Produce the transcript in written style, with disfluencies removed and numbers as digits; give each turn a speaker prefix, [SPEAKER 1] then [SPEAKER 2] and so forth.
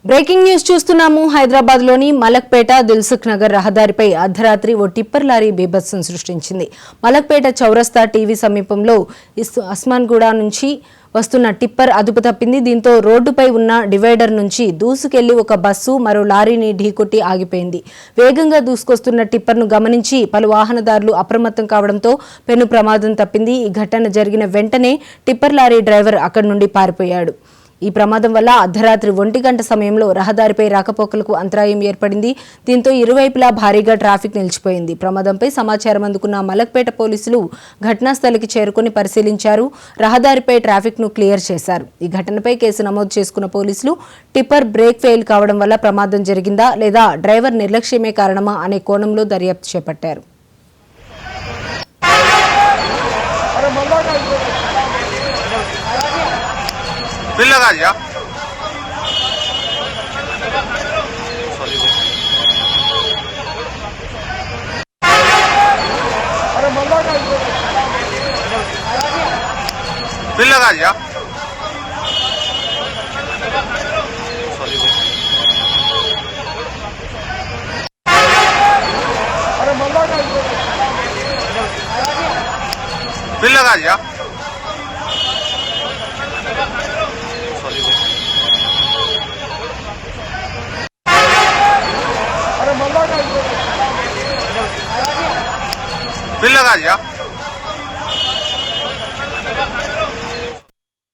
[SPEAKER 1] Breaking news చూస్తున్నాము. హైదరాబాద్ లోని మలక్పేట దిల్సుఖ్ నగర్ రహదారిపై అర్ధరాత్రి ఓ టిప్పర్ లారీ బీభత్సం సృష్టించింది. మలక్పేట చౌరస్తా టీవీ సమీపంలో అస్మాన్గూడ నుంచి వస్తున్న టిప్పర్ అదుపు తప్పింది. దీంతో రోడ్డుపై ఉన్న డివైడర్ నుంచి దూసుకెళ్లి ఒక బస్సు మరో లారీని ఢీకొట్టి ఆగిపోయింది. వేగంగా దూసుకొస్తున్న టిప్పర్ను గమనించి పలు వాహనదారులు అప్రమత్తం కావడంతో పెను ప్రమాదం తప్పింది. ఈ ఘటన జరిగిన వెంటనే టిప్పర్ లారీ డ్రైవర్ అక్కడి నుండి పారిపోయాడు. ఈ ప్రమాదం వల్ల అర్ధరాత్రి 1 గంట సమయంలో రహదారిపై రాకపోకలకు అంతరాయం ఏర్పడింది. దీంతో ఇరువైపులా భారీగా ట్రాఫిక్ నిలిచిపోయింది. ప్రమాదంపై సమాచారం అందుకున్న మలక్పేట పోలీసులు ఘటనాస్థలికి చేరుకుని పరిశీలించారు. రహదారిపై ట్రాఫిక్ ను క్లియర్ చేశారు. ఈ ఘటనపై కేసు నమోదు చేసుకున్న పోలీసులు టిప్పర్ బ్రేక్ ఫెయిల్ కావడం వల్ల ప్రమాదం జరిగిందా లేదా డ్రైవర్ నిర్లక్ష్యమే కారణమా అనే కోణంలో దర్యాప్తు చేపట్టారు.
[SPEAKER 2] बिल लगा दिया। बिल लगा दिया। बिल लगा दिया। बिल लगा दिया।